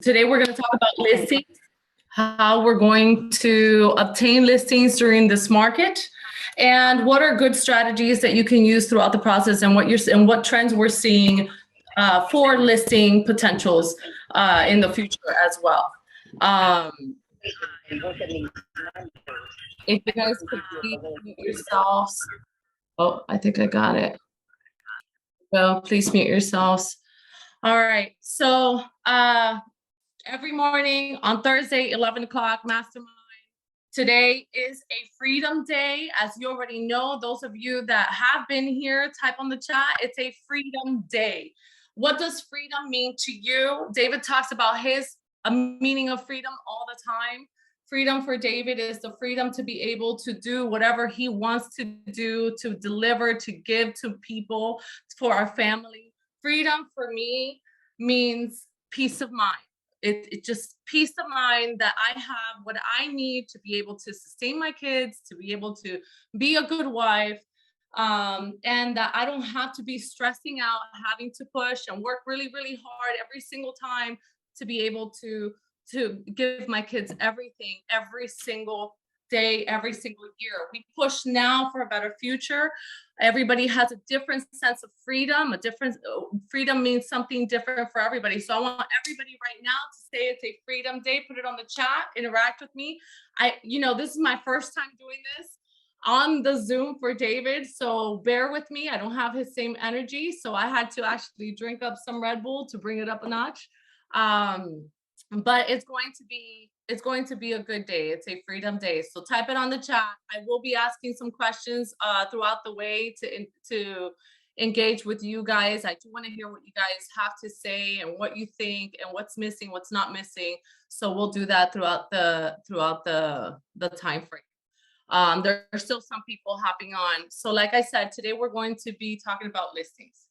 Today we're going to talk about listings, how we're going to obtain listings during this market, and what are good strategies that you can use throughout the process, and what trends we're seeing for listing potentials in the future as well. If you guys could please mute yourselves. Oh, I think I got it. Well, please mute yourselves. All right. So every morning on Thursday, 11 o'clock, Mastermind. Today is a Freedom Day. As you already know, those of you that have been here, type on the chat, it's a Freedom Day. What does freedom mean to you? David talks about his meaning of freedom all the time. Freedom for David is the freedom to be able to do whatever he wants to do, to deliver, to give to people, for our family. Freedom for me means peace of mind. It just peace of mind that I have what I need to be able to sustain my kids, to be able to be a good wife, and that I don't have to be stressing out, having to push and work really, really hard every single time to be able to give my kids everything every single day, every single year. We push now for a better future. Everybody has a different sense of freedom. Freedom means something different for everybody. So I want everybody right now to say it's a Freedom Day. Put it on the chat. Interact with me. This is my first time doing this on the Zoom for David, so bear with me. I don't have his same energy, so I had to actually drink up some Red Bull to bring it up a notch. But it's going to be a good day. It's a Freedom Day. So type it on the chat. I will be asking some questions throughout the way to engage with you guys. I do want to hear what you guys have to say and what you think and what's missing, what's not missing. So we'll do that throughout the time frame. There are still some people hopping on. So like I said, today we're going to be talking about listings.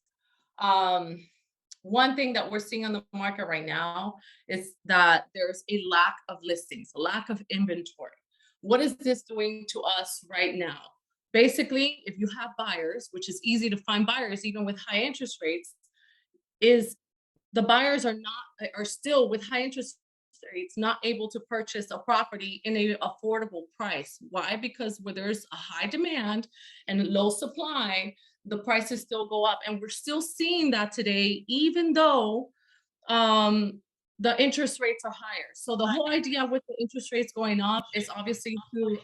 One thing that we're seeing on the market right now is that there's a lack of listings, a lack of inventory. What is this doing to us right now? Basically, if you have buyers, which is easy to find buyers even with high interest rates, is the buyers are still with high interest rates not able to purchase a property in an affordable price. Why? Because where there's a high demand and low supply, the prices still go up, and we're still seeing that today, even though the interest rates are higher. So the whole idea with the interest rates going up is obviously to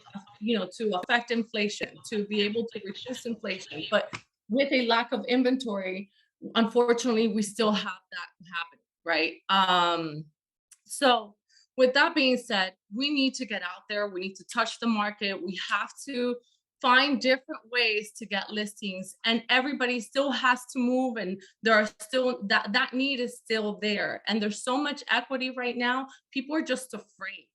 affect inflation, to be able to reduce inflation. But with a lack of inventory, unfortunately, we still have that happening, right? So with that being said, we need to get out there. We need to touch the market. We have to find different ways to get listings, and everybody still has to move, and there are still that need is still there, and there's so much equity right now. People are just afraid.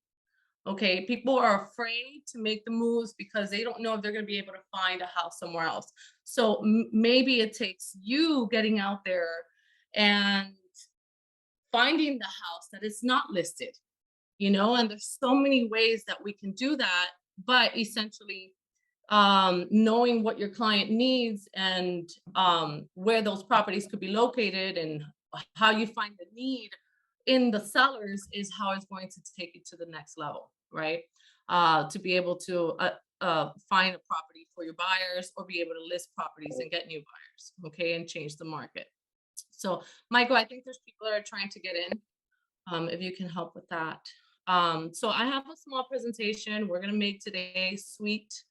Okay, people are afraid to make the moves because they don't know if they're going to be able to find a house somewhere else. So maybe it takes you getting out there and finding the house that is not listed, and there's so many ways that we can do that, but essentially knowing what your client needs and where those properties could be located and how you find the need in the sellers is how it's going to take it to the next level, right? To be able to find a property for your buyers, or be able to list properties and get new buyers, okay, and change the market. So Michael, I think there's people that are trying to get in. If you can help with that. So I have a small presentation. We're going to make today sweet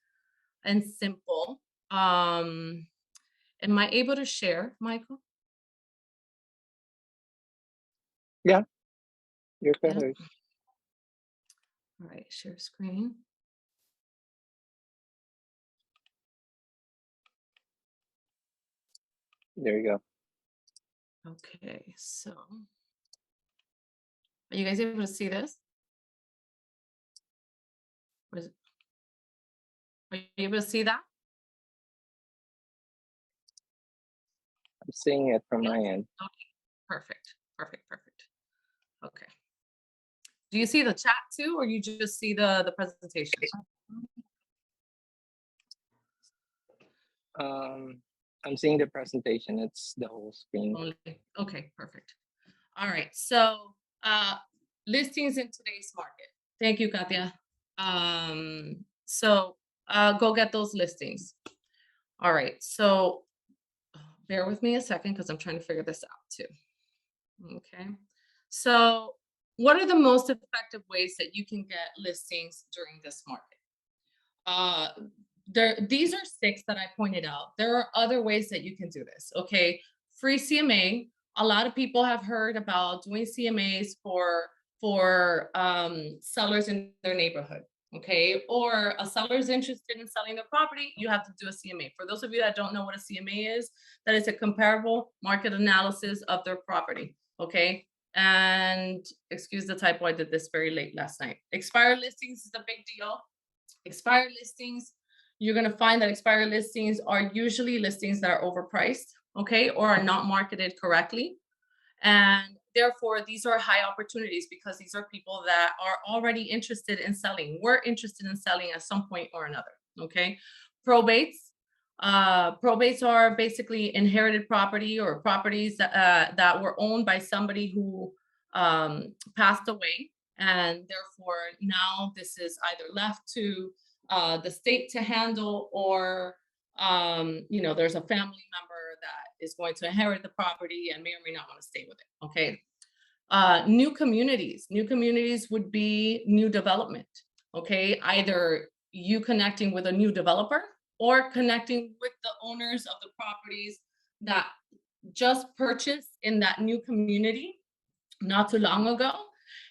and simple. Am I able to share, Michael? Yeah, you're good. All right, share screen. There you go. Okay, so are you guys able to see this? Are you able to see that? I'm seeing it from my end. Okay, perfect. Okay. Do you see the chat too, or you just see the presentation? I'm seeing the presentation. It's the whole screen. Okay, perfect. All right. So listings in today's market. Thank you, Katya. So go get those listings. All right, so bear with me a second because I'm trying to figure this out too. Okay. So, what are the most effective ways that you can get listings during this market? Uh, these are six that I pointed out. There are other ways that you can do this. Okay. Free CMA. A lot of people have heard about doing CMAs for sellers in their neighborhood. Okay. Or a seller is interested in selling their property, you have to do a CMA. For those of you that don't know what a CMA is, that is a comparable market analysis of their property. Okay. And excuse the typo, I did this very late last night. Expired listings is a big deal. Expired listings, you're going to find that expired listings are usually listings that are overpriced, okay, or are not marketed correctly. And therefore, these are high opportunities because these are people that are already interested in selling. We're interested in selling at some point or another, okay? Probates. Probates are basically inherited property or properties that were owned by somebody who passed away. And therefore, now this is either left to the state to handle, or there's a family member that is going to inherit the property and may or may not want to stay with it. Okay. New communities. New communities would be new development. Okay. Either you connecting with a new developer or connecting with the owners of the properties that just purchased in that new community not too long ago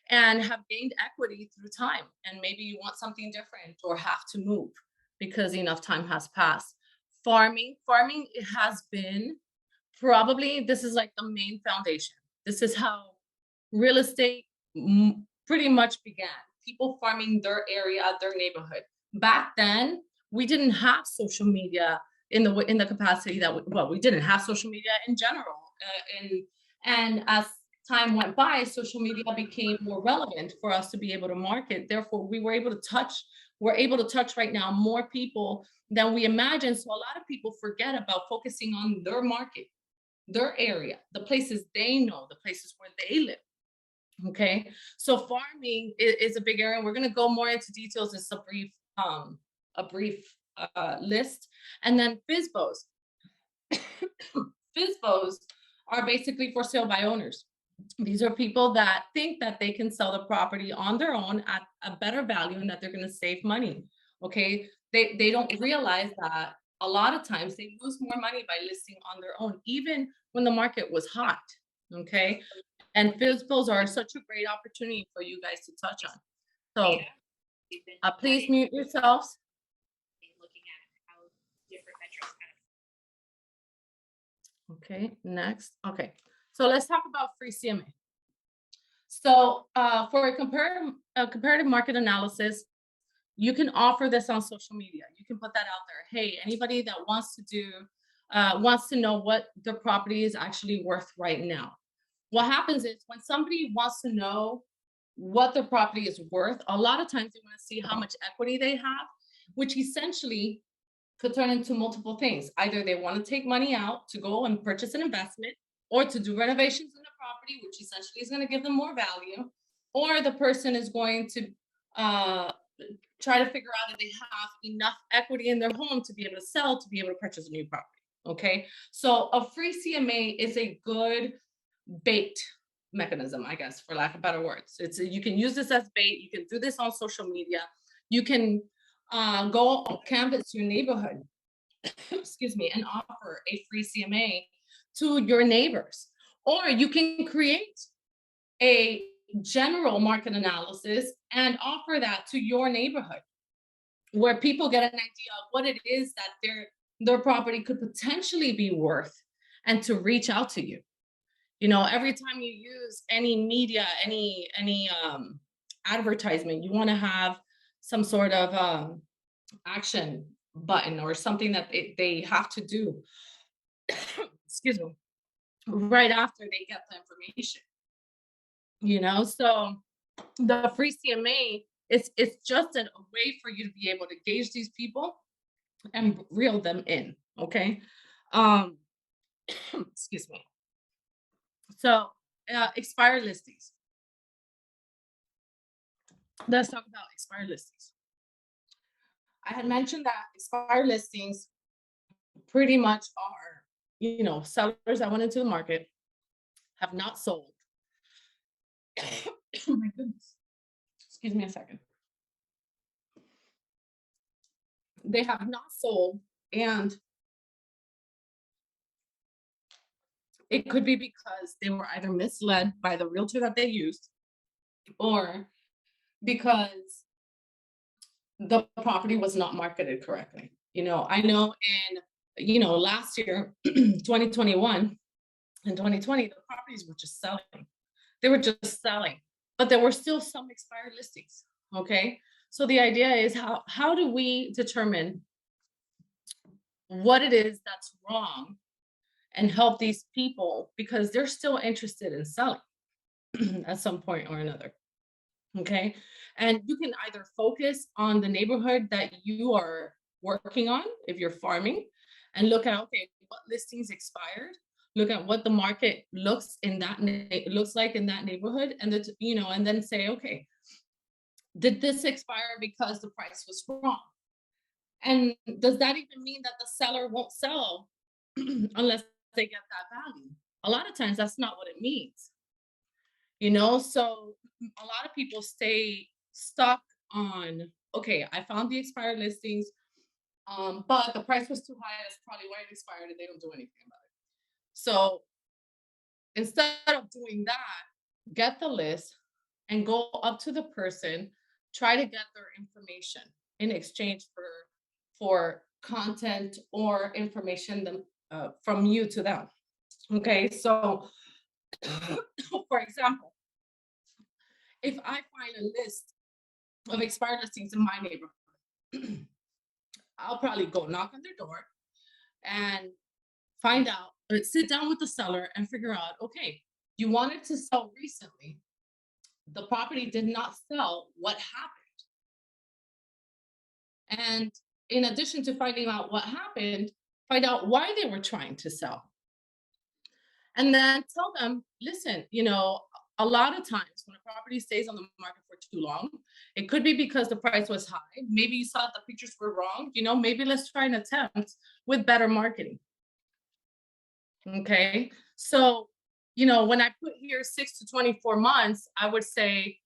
and have gained equity through time. And maybe you want something different or have to move because enough time has passed. Farming, it has been probably, this is like the main foundation. This is how real estate pretty much began. People farming their area, their neighborhood. Back then, we didn't have social media in the capacity that we didn't have social media in general. And as time went by, social media became more relevant for us to be able to market. Therefore, we're able to touch right now more people than we imagined. So a lot of people forget about focusing on their market, their area, the places they know, the places where they live. Okay. So farming is a big area. We're going to go more into details. It's a brief list. And then FSBOs. FSBOs are basically for sale by owners. These are people that think that they can sell the property on their own at a better value and that they're going to save money. Okay. They don't realize that a lot of times they lose more money by listing on their own, even when the market was hot. Okay. And FSBOs are such a great opportunity for you guys to touch on. So please mute yourselves. Looking at how different metrics Okay, next. Okay, so let's talk about free CMA. So for a comparative market analysis, you can offer this on social media. You can put that out there. Hey, anybody that wants to know what their property is actually worth right now. What happens is when somebody wants to know what their property is worth, a lot of times they want to see how much equity they have, which essentially could turn into multiple things. Either they want to take money out to go and purchase an investment or to do renovations in the property, which essentially is going to give them more value, or the person is going to try to figure out if they have enough equity in their home to be able to sell, to be able to purchase a new property. Okay, so a free CMA is a good bait mechanism, I guess, for lack of better words. You can use this as bait. You can do this on social media. You can go canvas your neighborhood, excuse me, and offer a free CMA to your neighbors. Or you can create a general market analysis and offer that to your neighborhood, where people get an idea of what it is that their property could potentially be worth, and to reach out to you. Every time you use any media, any advertisement, you want to have some sort of action button or something that they have to do, excuse me, right after they get the information. So the free CMA, it's just a way for you to be able to gauge these people and reel them in. Okay. Excuse me. So expired listings. let's talk about expired listings. I had mentioned that expired listings pretty much are, sellers that went into the market, have not sold. Oh my goodness. Excuse me a second. They have not sold, and it could be because they were either misled by the realtor that they used, or because the property was not marketed correctly. I know last year, 2021 and 2020, the properties were just selling. They were just selling, but there were still some expired listings. Okay. So the idea is how do we determine what it is that's wrong and help these people, because they're still interested in selling at some point or another. Okay. And you can either focus on the neighborhood that you are working on if you're farming, and look at, okay, what listings expired, look at what the market looks like in that neighborhood, and and then say, okay, did this expire because the price was wrong? And does that even mean that the seller won't sell unless they get that value? A lot of times that's not what it means. So a lot of people stay stuck on, okay, I found the expired listings, but the price was too high. That's probably why it expired, and they don't do anything about it. So instead of doing that, get the list and go up to the person, try to get their information in exchange for content or information from you to them. Okay, so for example, if I find a list of expired listings in my neighborhood, I'll probably go knock on their door and find out, sit down with the seller and figure out, okay, you wanted to sell recently. The property did not sell. What happened? And in addition to finding out what happened, find out why they were trying to sell. And then tell them, listen, a lot of times when a property stays on the market for too long, it could be because the price was high. Maybe you saw the pictures were wrong. Maybe let's try an attempt with better marketing. Okay. So, when I put here 6 to 24 months, I would say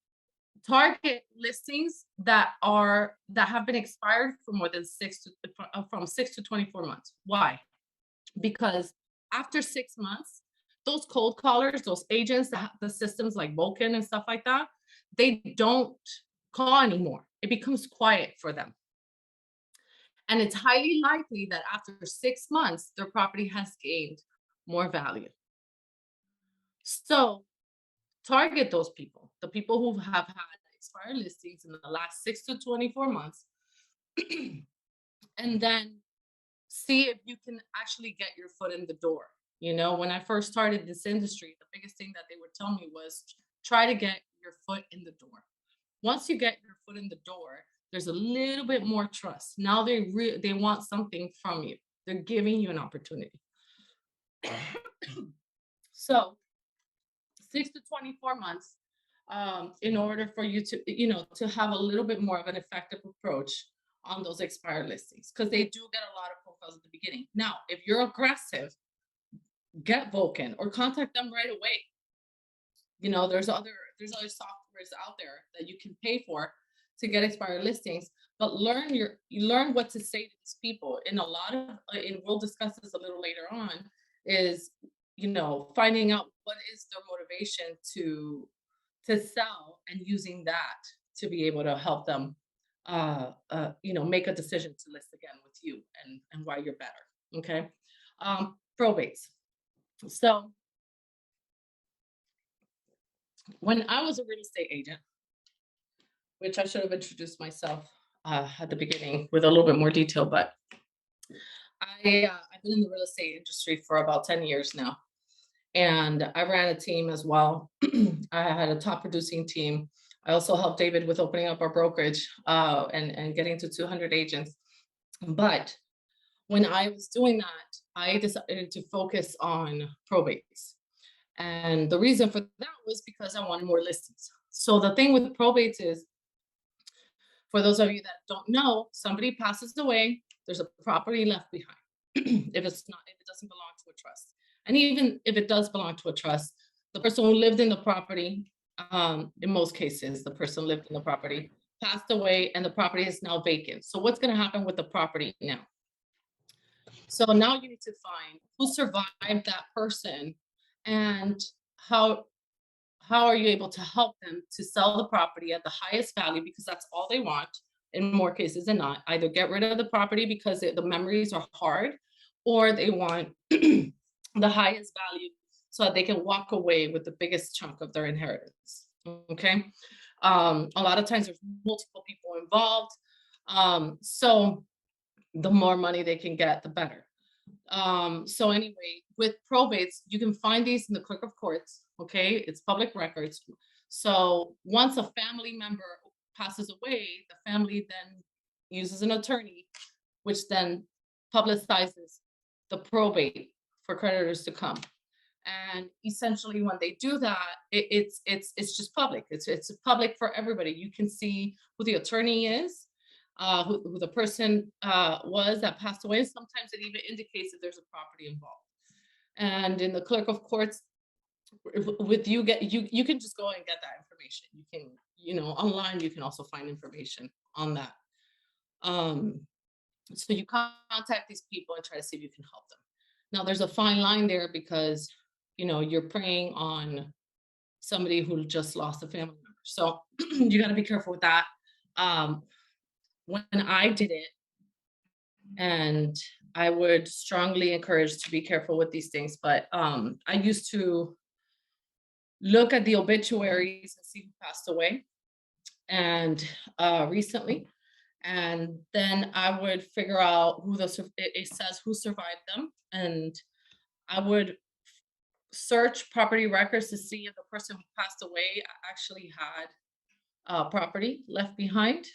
target listings that have been expired for more than from 6 to 24 months. Why? Because after 6 months, those cold callers, those agents that have the systems like Vulcan and stuff like that, they don't call anymore. It becomes quiet for them. And it's highly likely that after 6 months, their property has gained more value. So target those people, the people who have had expired listings in the last 6 to 24 months, and then see if you can actually get your foot in the door. When I first started this industry, the biggest thing that they would tell me was try to get your foot in the door. Once you get your foot in the door, there's a little bit more trust. Now they want something from you. They're giving you an opportunity. So 6 to 24 months, in order for you to have a little bit more of an effective approach on those expired listings, because they do get a lot of profiles at the beginning. Now, if you're aggressive, get Vulcan or contact them right away. There's other softwares out there that you can pay for to get expired listings, but learn what to say to these people. In a lot of, and we'll discuss this a little later on, is finding out what is their motivation to sell, and using that to be able to help them make a decision to list again with you, and why you're better. Okay. Probates. So when I was a real estate agent, which I should have introduced myself at the beginning with a little bit more detail, but I've been in the real estate industry for about 10 years now. And I ran a team as well. I had a top producing team. I also helped David with opening up our brokerage and getting to 200 agents. But when I was doing that, I decided to focus on probates. And the reason for that was because I wanted more listings. So the thing with probates is For those of you that don't know, somebody passes away, there's a property left behind. If it doesn't belong to a trust. And even if it does belong to a trust, the person who lived in the property, in most cases, the person lived in the property, passed away, and the property is now vacant. So what's gonna happen with the property now? So now you need to find who survived that person and how are you able to help them to sell the property at the highest value, because that's all they want in more cases than not. Either get rid of the property because the memories are hard, or they want the highest value so that they can walk away with the biggest chunk of their inheritance. Okay. A lot of times there's multiple people involved. So the more money they can get, the better. So anyway, with probates, you can find these in the clerk of courts. Okay, it's public records. So once a family member passes away, the family then uses an attorney, which then publicizes the probate for creditors to come. And essentially, when they do that, it's just public. It's public for everybody. You can see who the attorney is, who the person was that passed away. Sometimes it even indicates that there's a property involved. And in the clerk of courts, with you can just go and get that information. You can, online, you can also find information on that. So you contact these people and try to see if you can help them. Now there's a fine line there because you're preying on somebody who just lost a family member. So you got to be careful with that. When I did it, and I would strongly encourage to be careful with these things, but I used to look at the obituaries and see who passed away and recently, and then I would figure out who it says who survived them, and I would search property records to see if the person who passed away actually had property left behind.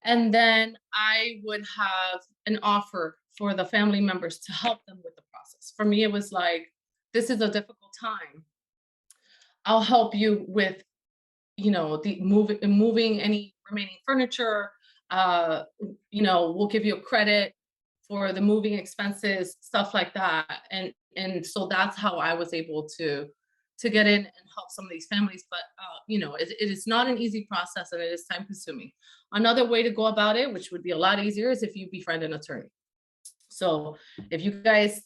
And then I would have an offer for the family members to help them with the process. For me, it was like, this is a difficult time. I'll help you with, the moving any remaining furniture. We'll give you a credit for the moving expenses, stuff like that. And so that's how I was able to get in and help some of these families. But, it is not an easy process, and it is time consuming. Another way to go about it, which would be a lot easier, is if you befriend an attorney. So if you guys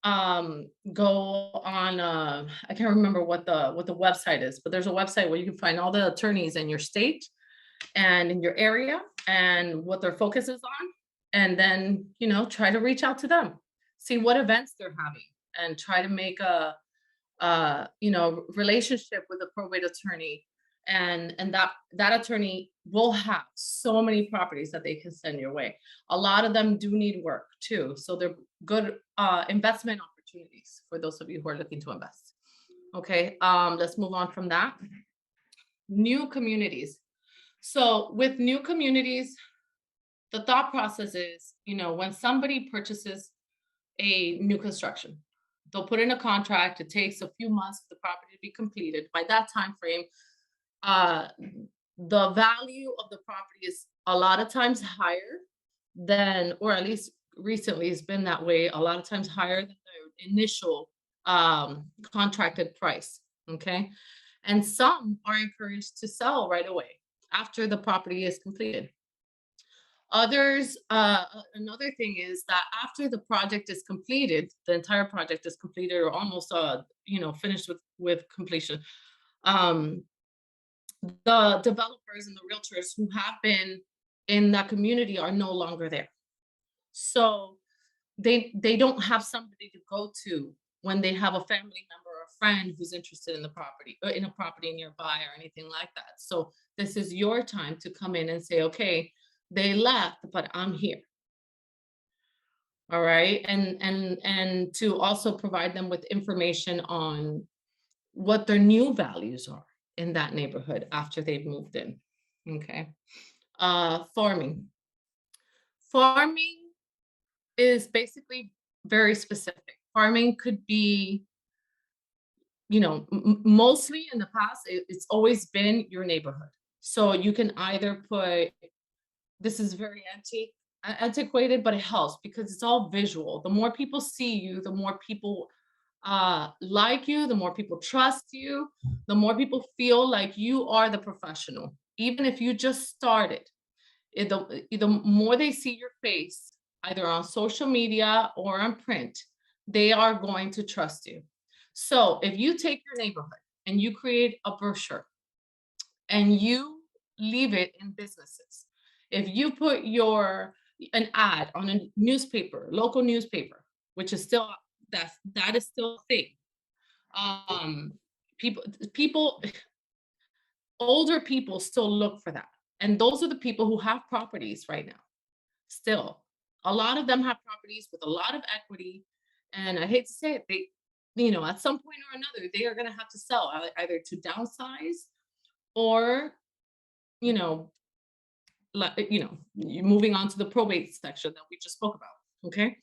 go on, I can't remember what the website is, but there's a website where you can find all the attorneys in your state and in your area and what their focus is on. And then, try to reach out to them, see what events they're having, and try to make a relationship with a probate attorney. And that attorney will have so many properties that they can send your way. A lot of them do need work too. So they're good investment opportunities for those of you who are looking to invest. Okay, let's move on from that. New communities. So with new communities, the thought process is, when somebody purchases a new construction, they'll put in a contract. It takes a few months for the property to be completed. By that time frame, the value of the property is a lot of times higher than, or at least recently it's been that way, a lot of times higher than the initial contracted price. Okay. And some are encouraged to sell right away after the property is completed. Others, another thing is that after the project is completed, the entire project is completed or almost, finished with completion. The developers and the realtors who have been in that community are no longer there. So they don't have somebody to go to when they have a family member or a friend who's interested in the property or in a property nearby or anything like that. So this is your time to come in and say, okay, they left, but I'm here. All right. And to also provide them with information on what their new values are in that neighborhood after they've moved in. Okay. Farming. Farming is basically very specific. Farming could be, mostly in the past, it's always been your neighborhood. So you can either put, this is very antiquated, but it helps because it's all visual. The more people see you, the more people like you, the more people trust you, the more people feel like you are the professional. Even if you just started, the more they see your face, either on social media or on print, they are going to trust you. So if you take your neighborhood and you create a brochure and you leave it in businesses, if you put an ad on a newspaper, local newspaper, which is still, that is still a thing. People, older people still look for that. And those are the people who have properties right now. Still, a lot of them have properties with a lot of equity. And I hate to say it, at some point or another, they are going to have to sell, either to downsize or, you know, moving on to the probate section that we just spoke about. Okay.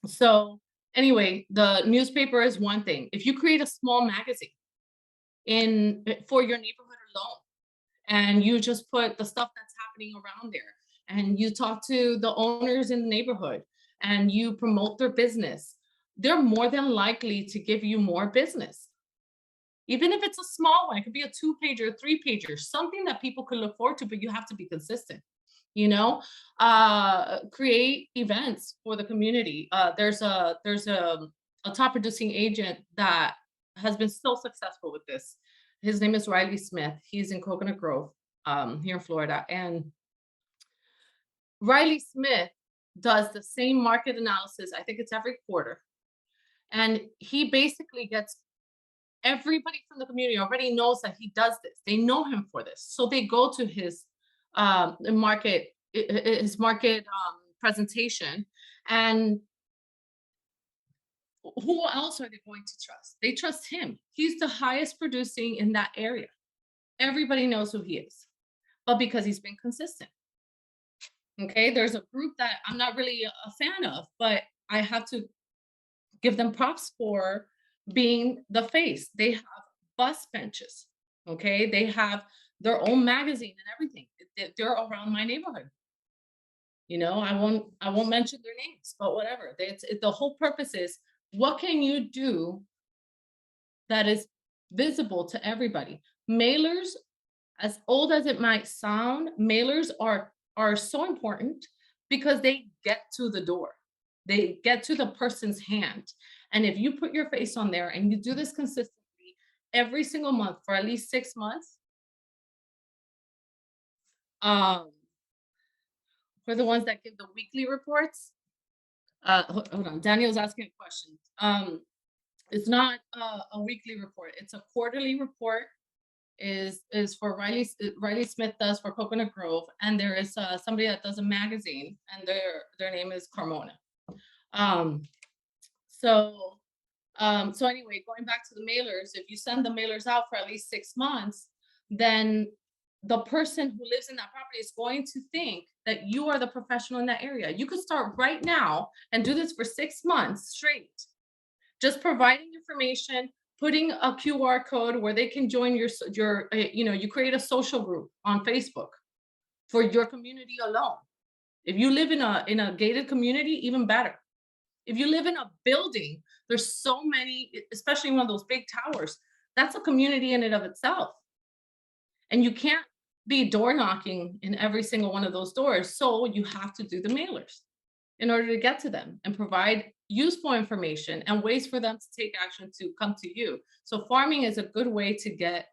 So anyway, the newspaper is one thing. If you create a small magazine for your neighborhood alone, and you just put the stuff that's happening around there, and you talk to the owners in the neighborhood and you promote their business, they're more than likely to give you more business. Even if it's a small one, it could be a 2-pager, 3-pager, something that people could look forward to, but you have to be consistent. Create events for the community. There's a top producing agent that has been so successful with this. His name is Riley Smith. He's in Coconut Grove, here in Florida. And Riley Smith does the same market analysis. I think it's every quarter. And he basically gets everybody from the community already knows that he does this. They know him for this. So they go to his market presentation, and who else are they going to trust? They trust him. He's the highest producing in that area. Everybody knows who he is, but because he's been consistent. Okay, there's a group that I'm not really a fan of, but I have to give them props for being the face. They have bus benches. Okay, they have their own magazine and everything. They're around my neighborhood. I won't mention their names, but whatever. The whole purpose is, what can you do that is visible to everybody? Mailers, as old as it might sound, mailers are so important because they get to the door. They get to the person's hand. And if you put your face on there and you do this consistently every single month for at least 6 months, for the ones that give the weekly reports, hold on, Daniel's asking a question. It's not a weekly report, it's a quarterly report. Is for Riley Smith does for Coconut Grove, and there is somebody that does a magazine, and their name is Carmona. So anyway, going back to the mailers, if you send the mailers out for at least 6 months, then the person who lives in that property is going to think that you are the professional in that area. You could start right now and do this for 6 months straight, just providing information, putting a QR code where they can join you create a social group on Facebook for your community alone. If you live in a gated community, even better. If you live in a building, there's so many, especially one of those big towers, that's a community in and of itself. And you can't be door knocking in every single one of those doors. So you have to do the mailers in order to get to them and provide useful information and ways for them to take action to come to you. So farming is a good way to get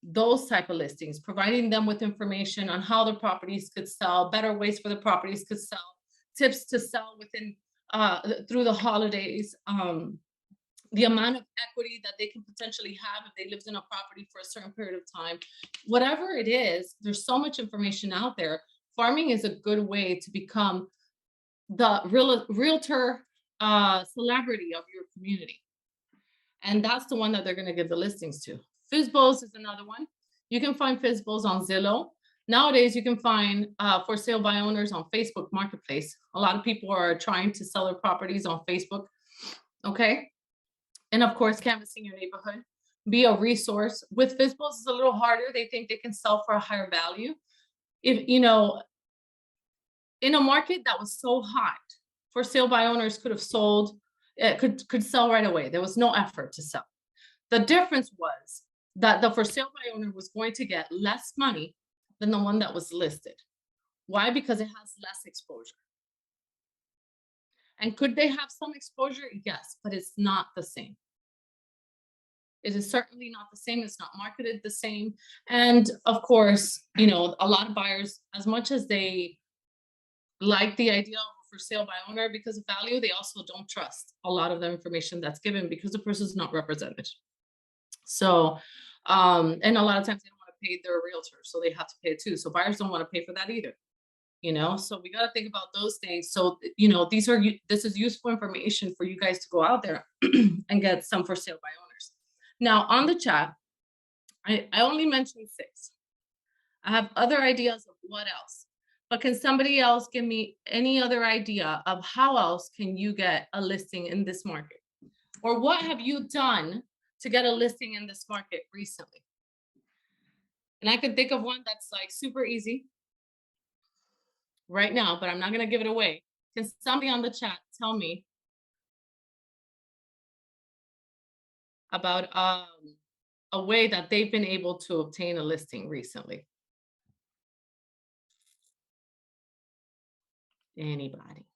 those type of listings, providing them with information on how the properties could sell, better ways for the properties could sell, tips to sell within through the holidays, the amount of equity that they can potentially have if they lived in a property for a certain period of time. Whatever it is, there's so much information out there. Farming is a good way to become the realtor celebrity of your community. And that's the one that they're going to give the listings to. FSBOs is another one. You can find FSBOs on Zillow. Nowadays, you can find for sale by owners on Facebook Marketplace. A lot of people are trying to sell their properties on Facebook. Okay. And of course, canvassing your neighborhood. be a resource. With FISBOs, it's a little harder. They think they can sell for a higher value. If, in a market that was so hot, for sale by owners could have sold, could sell right away. There was no effort to sell. The difference was that the for sale by owner was going to get less money than the one that was listed. Why? Because it has less exposure. And could they have some exposure? Yes, but it's not the same. It is certainly not the same. It's not marketed the same. And of course, a lot of buyers, as much as they like the idea of for sale by owner because of value, they also don't trust a lot of the information that's given because the person is not represented. So, and a lot of times they don't want to pay their realtor, so they have to pay it too. So buyers don't want to pay for that either. So we got to think about those things. So, this is useful information for you guys to go out there and get some for sale by owners. Now on the chat, I only mentioned 6. I have other ideas of what else, but can somebody else give me any other idea of how else can you get a listing in this market? Or what have you done to get a listing in this market recently? And I could think of one that's like super easy right now, but I'm not going to give it away. Can somebody on the chat tell me about a way that they've been able to obtain a listing recently? Anybody?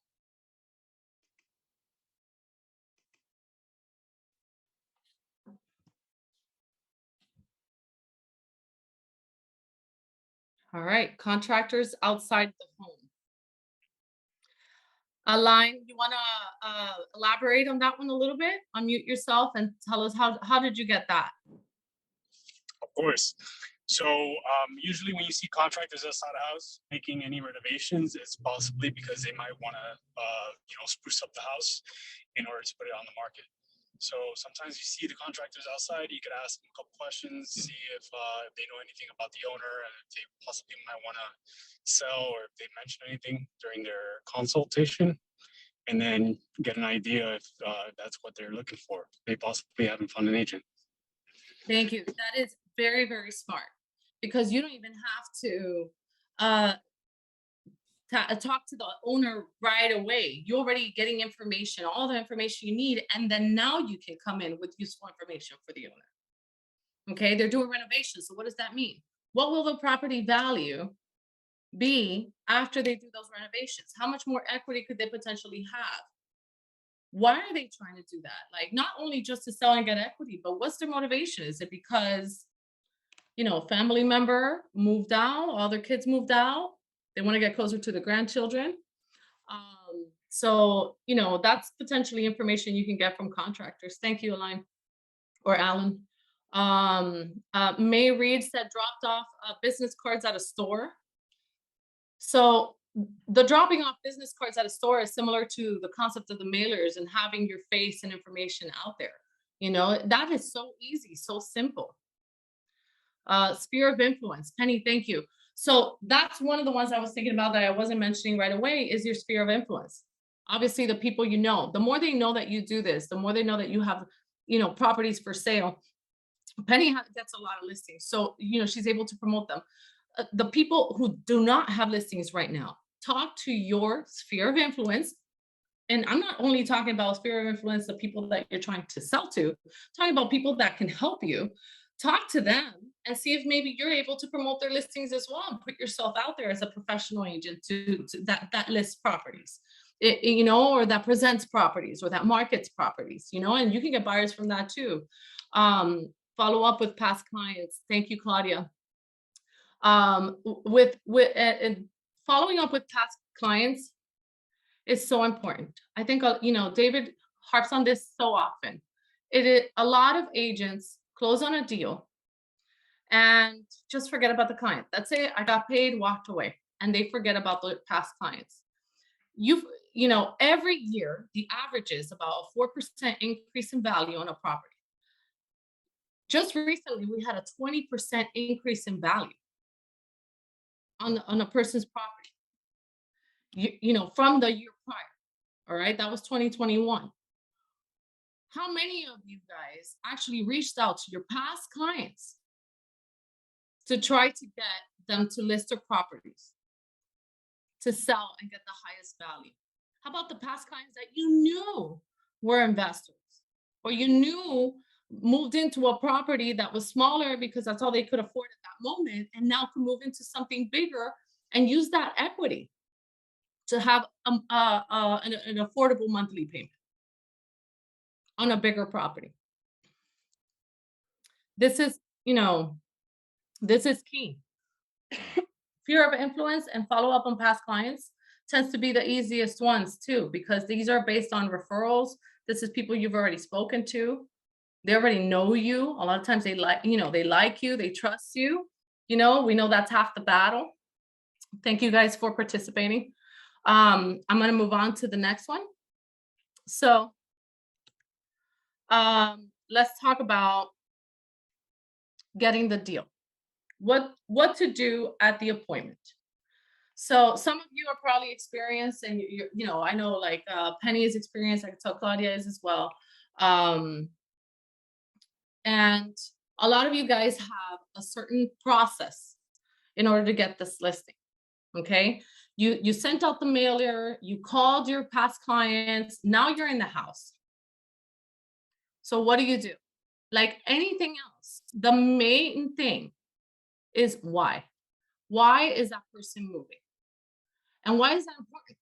All right, contractors outside the home. Aline, you want to elaborate on that one a little bit? Unmute yourself and tell us how did you get that? Of course. So usually when you see contractors outside the house making any renovations, it's possibly because they might want to, spruce up the house in order to put it on the market. So sometimes you see the contractors outside, you could ask them a couple questions, see if they know anything about the owner and if they possibly might want to sell or if they mention anything during their consultation, and then get an idea if that's what they're looking for. They possibly haven't found an agent. Thank you. That is very, very smart because you don't even have to talk to the owner right away. You're already getting information, all the information you need, and then now you can come in with useful information for the owner. Okay, they're doing renovations. So what does that mean? What will the property value be after they do those renovations? How much more equity could they potentially have? Why are they trying to do that? Like, not only just to sell and get equity, but what's their motivation? Is it because, family member moved out, all their kids moved out? They want to get closer to the grandchildren. So, that's potentially information you can get from contractors. Thank you, Aline or Alan. May Reed said dropped off business cards at a store. So the dropping off business cards at a store is similar to the concept of the mailers and having your face and information out there. That is so easy, so simple. Sphere of influence. Penny, thank you. So that's one of the ones I was thinking about that I wasn't mentioning right away is your sphere of influence. Obviously, the people the more they know that you do this, the more they know that you have, properties for sale. Penny gets a lot of listings. So, she's able to promote them. The people who do not have listings right now, talk to your sphere of influence. And I'm not only talking about sphere of influence, the people that you're trying to sell to, I'm talking about people that can help you. Talk to them and see if maybe you're able to promote their listings as well and put yourself out there as a professional agent to that lists properties, or that presents properties or that markets properties, and you can get buyers from that too. Follow up with past clients. Thank you, Claudia. With following up with past clients is so important. I think, David harps on this so often. A lot of agents close on a deal and just forget about the client. That's it. I got paid, walked away, and they forget about the past clients. Every year, the average is about a 4% increase in value on a property. Just recently, we had a 20% increase in value on a person's property, from the year prior. All right, that was 2021. How many of you guys actually reached out to your past clients to try to get them to list their properties, to sell and get the highest value? How about the past clients that you knew were investors, or you knew moved into a property that was smaller because that's all they could afford at that moment, and now can move into something bigger and use that equity to have an affordable monthly payment on a bigger property? This is, this is key. Fear of influence and follow up on past clients tends to be the easiest ones too, because these are based on referrals. This is people you've already spoken to. They already know you. A lot of times they like you, they trust you. We know that's half the battle. Thank you guys for participating. I'm going to move on to the next one. So let's talk about getting the deal. What to do at the appointment. So some of you are probably experienced, and I know like Penny is experienced. I can tell Claudia is as well. And a lot of you guys have a certain process in order to get this listing. Okay, you sent out the mailer, you called your past clients, now you're in the house. So what do? Like anything else, the main thing is why. Why is that person moving? And why is that important?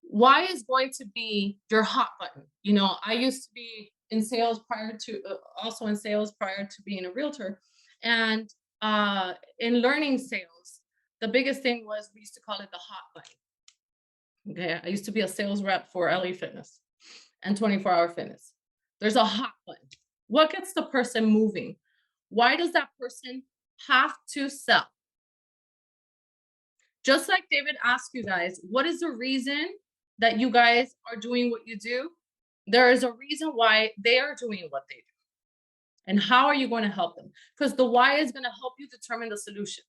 Why is going to be your hot button? I used to be in sales prior to being a realtor. And in learning sales, the biggest thing was we used to call it the hot button. Okay, I used to be a sales rep for LA Fitness and 24 Hour Fitness. There's a hot button. What gets the person moving? Why does that person have to sell? Just like David asked you guys, what is the reason that you guys are doing what you do? There is a reason why they are doing what they do. And how are you going to help them? Because the why is going to help you determine the solution.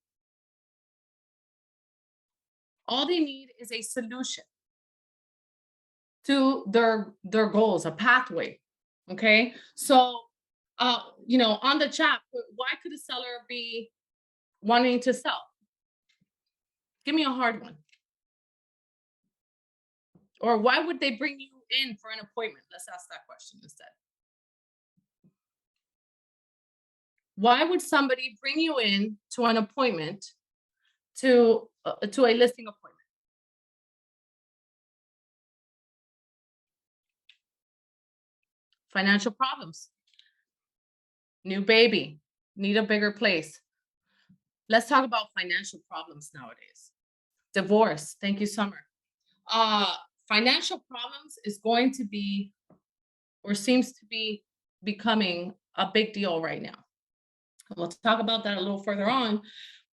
All they need is a solution to their goals, a pathway. Okay. So, on the chat, why could a seller be wanting to sell? Give me a hard one. Or why would they bring you in for an appointment? Let's ask that question instead. Why would somebody bring you in to an appointment, to a listing appointment? Financial problems. New baby, need a bigger place. Let's talk about financial problems nowadays. Divorce. Thank you, Summer. Financial problems is going to be, or seems to be, becoming a big deal right now. We'll talk about that a little further on.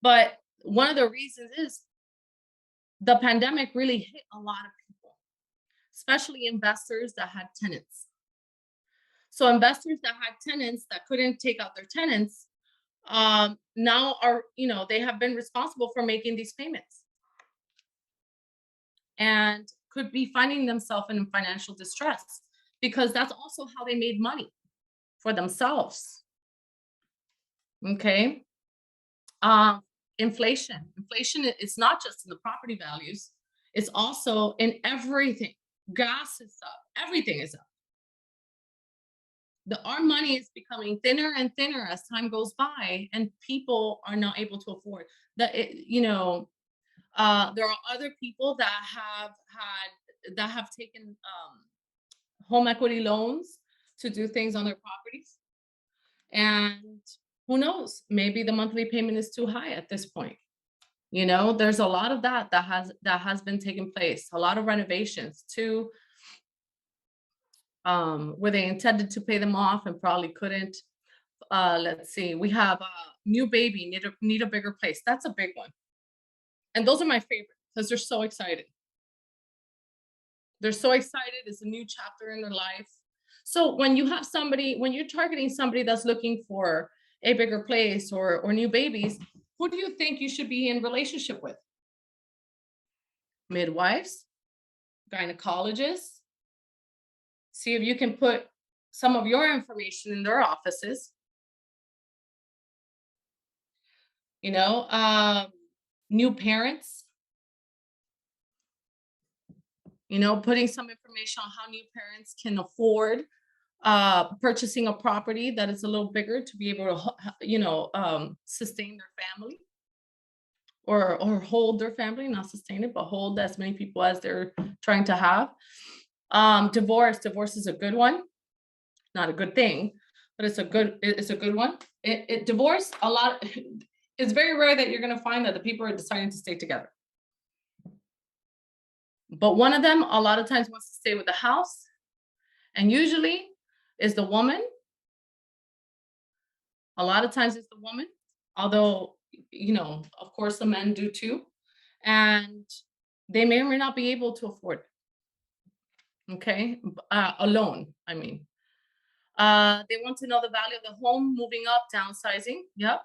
But one of the reasons is the pandemic really hit a lot of people, especially investors that had tenants. So investors that had tenants that couldn't take out their tenants now are, they have been responsible for making these payments and could be finding themselves in financial distress, because that's also how they made money for themselves. Okay. Inflation is not just in the property values, it's also in everything. Gas is up, everything is up. Our money is becoming thinner and thinner as time goes by, and people are not able to afford that. There are other people that have taken home equity loans to do things on their properties, and who knows, maybe the monthly payment is too high at this point. There's a lot of that has been taking place, a lot of renovations too, where they intended to pay them off and probably couldn't. Let's see, we have new baby, need a bigger place. That's a big one. And those are my favorite because they're so excited. They're so excited. It's a new chapter in their life. So when you're targeting somebody that's looking for a bigger place or new babies, who do you think you should be in relationship with? Midwives, gynecologists, See if you can put some of your information in their offices. You know, new parents, you know, putting some information on how new parents can afford purchasing a property that is a little bigger to be able to, you know, sustain their family or hold their family, not sustain it, but hold as many people as they're trying to have. Divorce is a good one. Not a good thing, but it's a good one. Divorce, a lot, it's very rare that you're going to find that the people are deciding to stay together. But one of them, a lot of times, wants to stay with the house, and usually is the woman. A lot of times it's the woman, although, you know, of course, the men do too. And they may or may not be able to afford it. Okay. Alone, I mean. They want to know the value of the home, moving up, downsizing. Yep.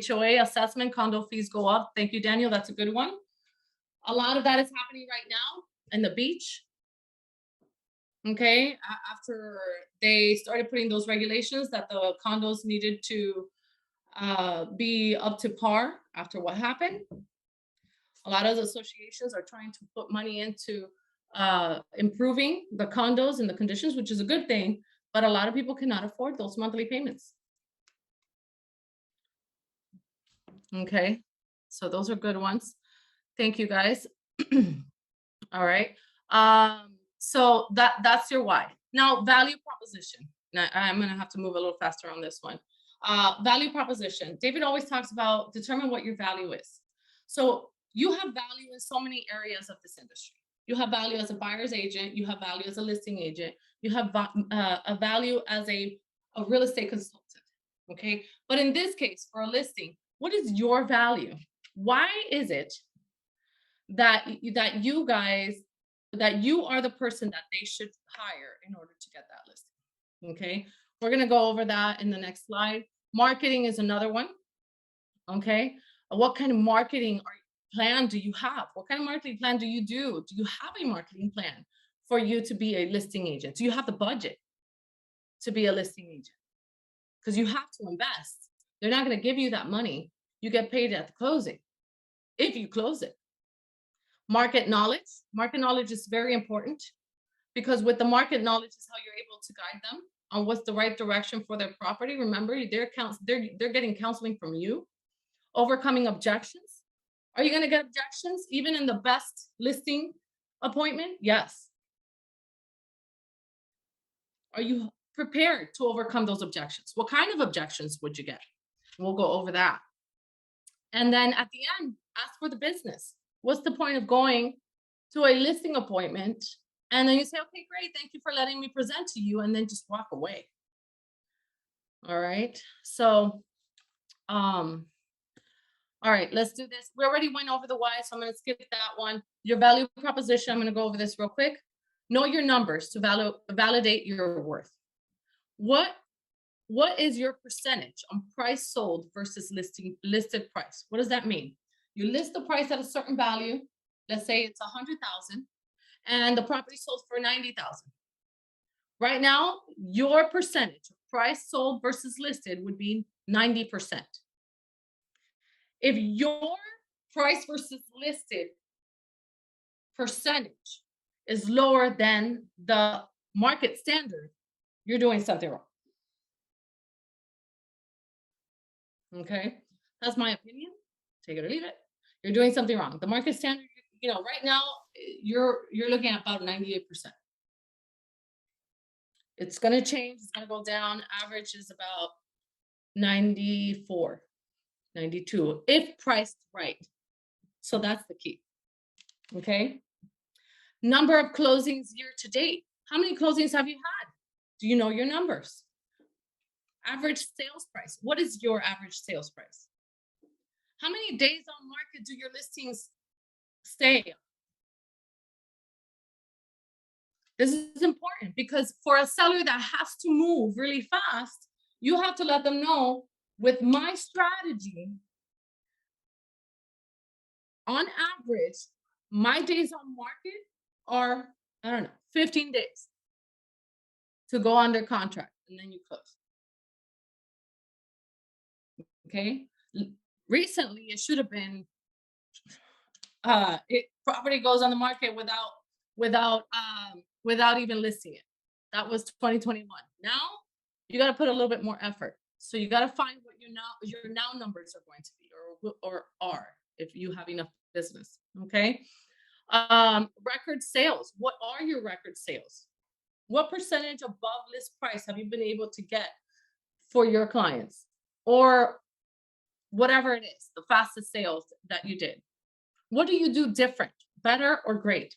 HOA assessment, condo fees go up. Thank you, Daniel. That's a good one. A lot of that is happening right now in the beach. Okay. After they started putting those regulations that the condos needed to be up to par after what happened. A lot of the associations are trying to put money into improving the condos and the conditions, which is a good thing, but a lot of people cannot afford those monthly payments. Okay, so those are good ones. Thank you, guys. All right. So that's your why. Now, value proposition. Now, I'm gonna have to move a little faster on this one. Value proposition. David always talks about determine what your value is. So you have value in so many areas of this industry. You have value as a buyer's agent. You have value as a listing agent. You have a value as a real estate consultant. Okay. But in this case, for a listing, what is your value? Why is it that you guys, that you are the person that they should hire in order to get that listing? Okay. We're going to go over that in the next slide. Marketing is another one. Okay. What kind of marketing plan do you have? What kind of marketing plan do you do? Do you have a marketing plan for you to be a listing agent? Do you have the budget to be a listing agent? Because you have to invest. They're not going to give you that money. You get paid at the closing if you close it. Market knowledge. Market knowledge is very important because with the market knowledge is how you're able to guide them on what's the right direction for their property. Remember, they're getting counseling from you. Overcoming objections. Are you going to get objections even in the best listing appointment? Yes. Are you prepared to overcome those objections? What kind of objections would you get? We'll go over that. And then at the end, ask for the business. What's the point of going to a listing appointment? And then you say, okay, great. Thank you for letting me present to you. And then just walk away. All right. So, all right, let's do this. We already went over the why, so I'm going to skip that one. Your value proposition, I'm going to go over this real quick. Know your numbers to validate your worth. What is your percentage on price sold versus listed price? What does that mean? You list the price at a certain value. Let's say it's 100,000 and the property sold for 90,000. Right now, your percentage of price sold versus listed would be 90%. If your price versus listed percentage is lower than the market standard, you're doing something wrong. Okay, that's my opinion. Take it or leave it. You're doing something wrong. The market standard, you know, right now you're looking at about 98%. It's going to change. It's going to go down. Average is about 94. 92 if priced right. So that's the key. Okay. Number of closings year to date. How many closings have you had? Do you know your numbers? Average sales price. What is your average sales price? How many days on market do your listings stay? This is important because for a seller that has to move really fast, you have to let them know with my strategy, on average, my days on market are, I don't know, 15 days. to go under contract, and then you close. Okay. Recently, it should have been, property goes on the market without even listing it. That was 2021. Now you got to put a little bit more effort. So you got to find what your now numbers are going to be, or are, if you have enough business. Okay. Record sales. What are your record sales? What percentage above list price have you been able to get for your clients, or whatever it is, the fastest sales that you did? What do you do different, better, or great?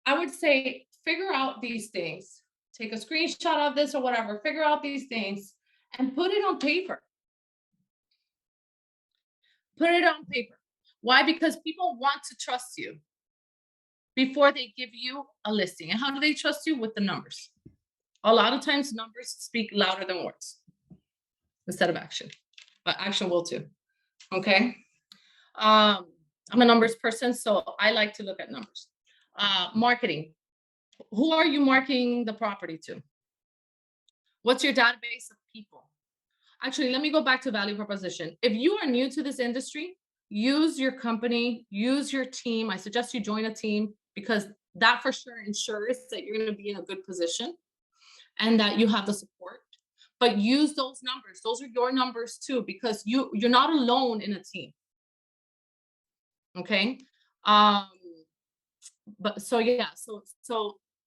I would say figure out these things. Take a screenshot of this or whatever, figure out these things and put it on paper. Put it on paper. Why? Because people want to trust you before they give you a listing. And how do they trust you? With the numbers. A lot of times numbers speak louder than words instead of action, but action will too. Okay. I'm a numbers person, so I like to look at numbers. Marketing. Who are you marketing the property to? What's your database of people? Actually, let me go back to value proposition. If you are new to this industry, use your company, use your team. I suggest you join a team, because that for sure ensures that you're going to be in a good position and that you have the support. But use those numbers. Those are your numbers too, because you're not alone in a team. Okay. But so yeah, so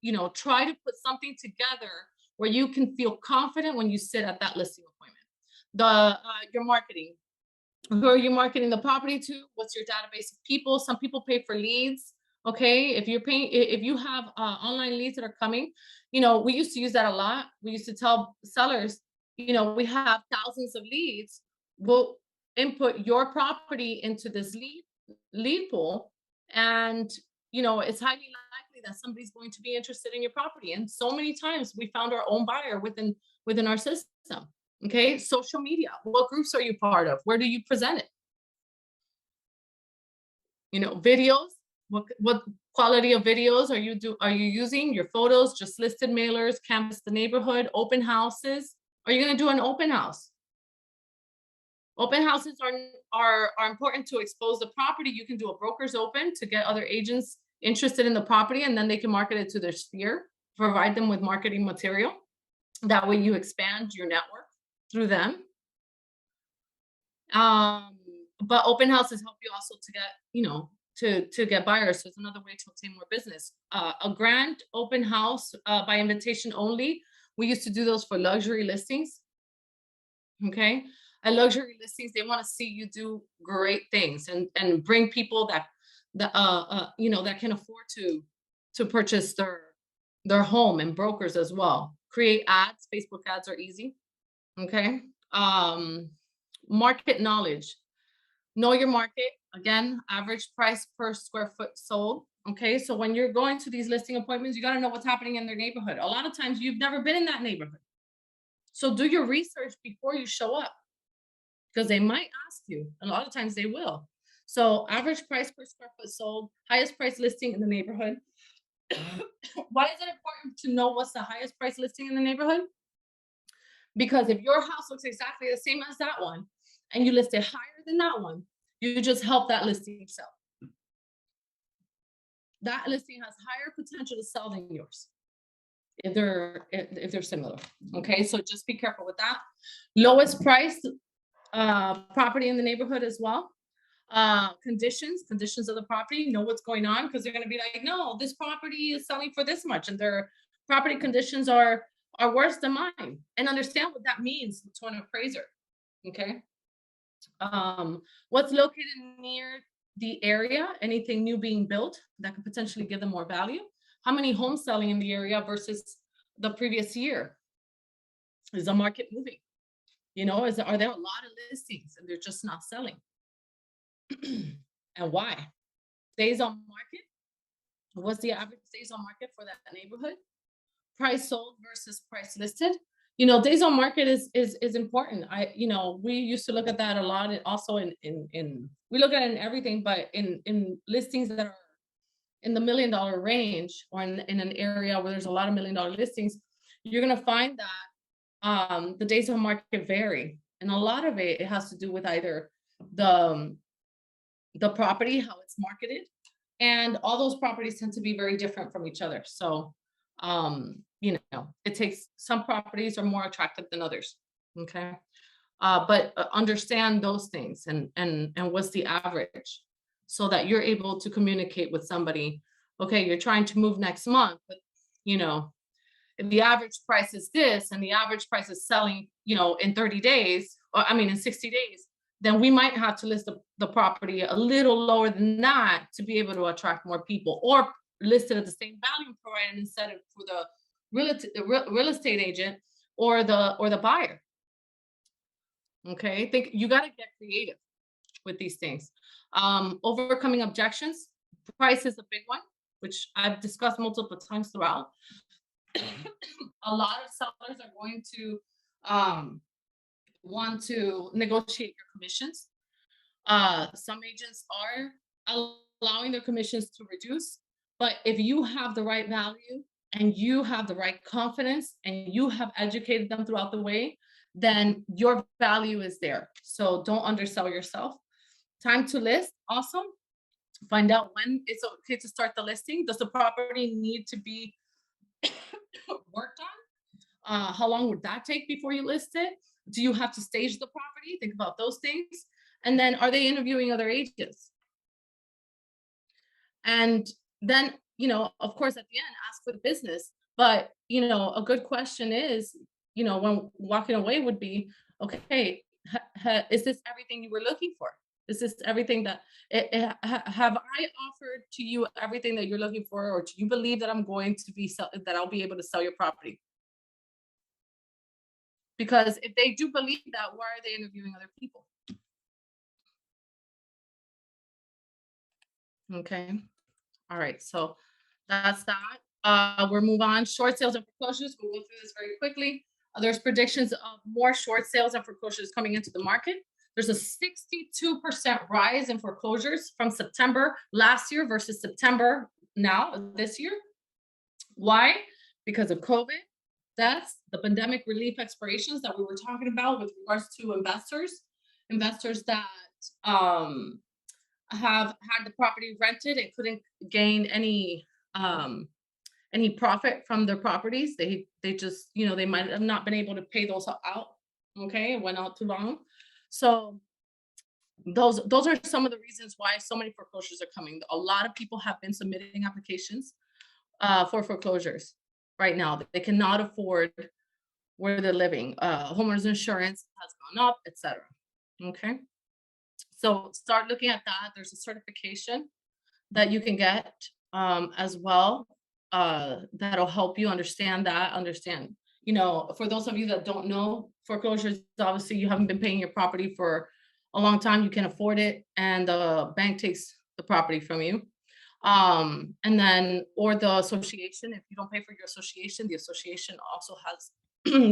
you know, try to put something together where you can feel confident when you sit at that listing appointment. Your marketing. Who are you marketing the property to? What's your database of people? Some people pay for leads. Okay, if you have online leads that are coming, you know, we used to use that a lot. We used to tell sellers, you know, we have thousands of leads. We'll input your property into this lead pool, and you know, it's highly likely that somebody's going to be interested in your property. And so many times we found our own buyer within our system. Okay, social media. What groups are you part of? Where do you present it? You know, videos. What quality of videos are you using? Your photos, just listed mailers, canvass the neighborhood, open houses. Are you going to do an open house? Open houses are important to expose the property. You can do a broker's open to get other agents interested in the property, and then they can market it to their sphere, provide them with marketing material. That way you expand your network through them. But open houses help you also to get, you know, to get buyers. So it's another way to obtain more business. A grand open house by invitation only. We used to do those for luxury listings. Okay. At luxury listings, they want to see you do great things and bring people that you know, that can afford to purchase their home, and brokers as well. Create ads. Facebook ads are easy. Okay. Market knowledge. Know your market. Again, average price per square foot sold. Okay. So when you're going to these listing appointments, you got to know what's happening in their neighborhood. A lot of times you've never been in that neighborhood. So do your research before you show up, because they might ask you. A lot of times they will. So average price per square foot sold, highest price listing in the neighborhood. Why is it important to know what's the highest price listing in the neighborhood? Because if your house looks exactly the same as that one, and you list it higher than that one, you just help that listing sell. That listing has higher potential to sell than yours if they're similar. Okay, so just be careful with that. Lowest price property in the neighborhood as well. Conditions of the property. Know what's going on, because they're going to be like, no, this property is selling for this much, and their property conditions are worse than mine. And understand what that means to an appraiser. Okay. What's located near the area? Anything new being built that could potentially give them more value? How many homes selling in the area versus the previous year? Is the market moving? You know, are there a lot of listings and they're just not selling? And why? Days on market. What's the average days on market for that neighborhood? Price sold versus price listed. You know, days on market is important. You know, we used to look at that a lot, and also in we look at it in everything, but in listings that are in the $1 million range, or in an area where there's a lot of $1 million listings, you're gonna find that the days on market vary. And a lot of it has to do with either the the property, how it's marketed, and all those properties tend to be very different from each other. So, it takes some properties are more attractive than others. Okay. But understand those things and what's the average so that you're able to communicate with somebody. Okay, you're trying to move next month, but you know, if the average price is this and the average price is selling, in 30 days, or I mean in 60 days, then we might have to list the property a little lower than that to be able to attract more people, or list it at the same value provided instead of for the real estate agent or the buyer. Okay, think you got to get creative with these things. Overcoming objections, price is a big one, which I've discussed multiple times throughout. A lot of sellers are going to want to negotiate your commissions. Some agents are allowing their commissions to reduce, but if you have the right value and you have the right confidence and you have educated them throughout the way, then your value is there. So don't undersell yourself. Time to list, awesome. Find out when it's okay to start the listing. Does the property need to be worked on? How long would that take before you list it? Do you have to stage the property? Think about those things. And then are they interviewing other agents? And then, of course, at the end, ask for the business. But, a good question is, when walking away would be, okay, is this everything you were looking for? Is this everything that have I offered to you everything that you're looking for, or do you believe that I'm going to be that I'll be able to sell your property? Because if they do believe that, why are they interviewing other people? Okay. All right. So that's that. We'll move on. Short sales and foreclosures. We'll go through this very quickly. There's predictions of more short sales and foreclosures coming into the market. There's a 62% rise in foreclosures from September last year versus September this year. Why? Because of COVID. That's the pandemic relief expirations that we were talking about with regards to investors that have had the property rented and couldn't gain any profit from their properties. They just, they might have not been able to pay those out. Okay, it went out too long. So those are some of the reasons why so many foreclosures are coming. A lot of people have been submitting applications for foreclosures right now. They cannot afford where they're living. Homeowners insurance has gone up, etc. Okay. So start looking at that. There's a certification that you can get as well that'll help you understand. For those of you that don't know, foreclosures, obviously you haven't been paying your property for a long time, you can afford it, and the bank takes the property from you. And then, or the association, if you don't pay for your association, the association also has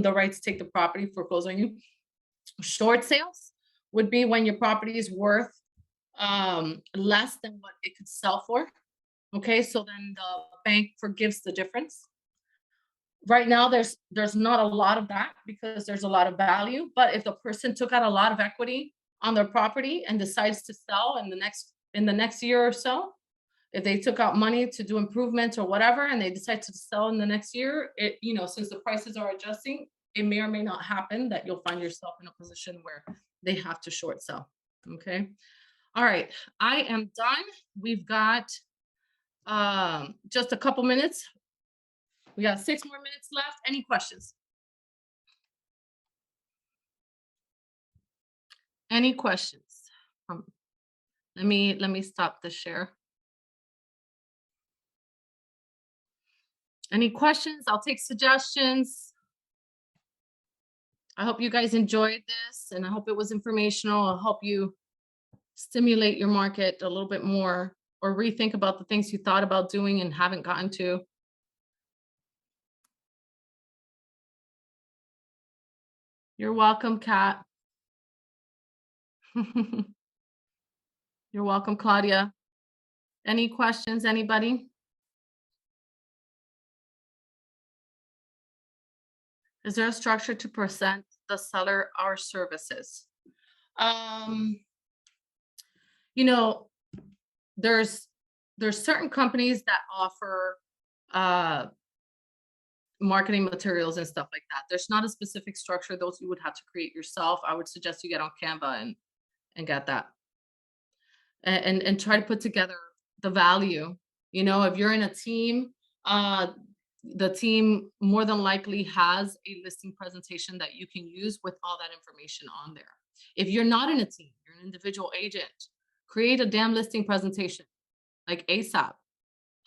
the right to take the property, foreclose on you. Short sales would be when your property is worth less than what it could sell for. Okay, so then the bank forgives the difference. Right now, there's not a lot of that because there's a lot of value. But if the person took out a lot of equity on their property and decides to sell in the next year or so, if they took out money to do improvements or whatever, and they decide to sell in the next year, since the prices are adjusting, it may or may not happen that you'll find yourself in a position where they have to short sell. Okay. All right. I am done. We've got just a couple minutes. We got 6 more minutes left. Any questions? Any questions? Let me stop the share. Any questions? I'll take suggestions. I hope you guys enjoyed this, and I hope it was informational. I'll help you stimulate your market a little bit more, or rethink about the things you thought about doing and haven't gotten to. You're welcome, Kat. You're welcome, Claudia. Any questions, anybody? Is there a structure to present the seller our services? You know, there's certain companies that offer uh marketing materials and stuff like that. There's not a specific structure. Those you would have to create yourself. I would suggest you get on Canva and get that. And try to put together the value. You know, if you're in a team, the team more than likely has a listing presentation that you can use with all that information on there. If you're not in a team, you're an individual agent, create a damn listing presentation like ASAP.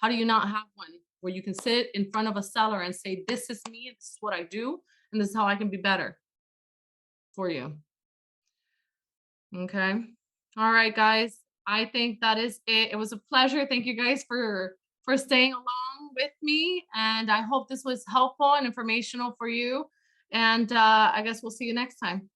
How do you not have one where you can sit in front of a seller and say, this is me, this is what I do, and this is how I can be better for you? Okay. All right, guys. I think that is it. It was a pleasure. Thank you guys for staying along with me. And I hope this was helpful and informational for you. And I guess we'll see you next time.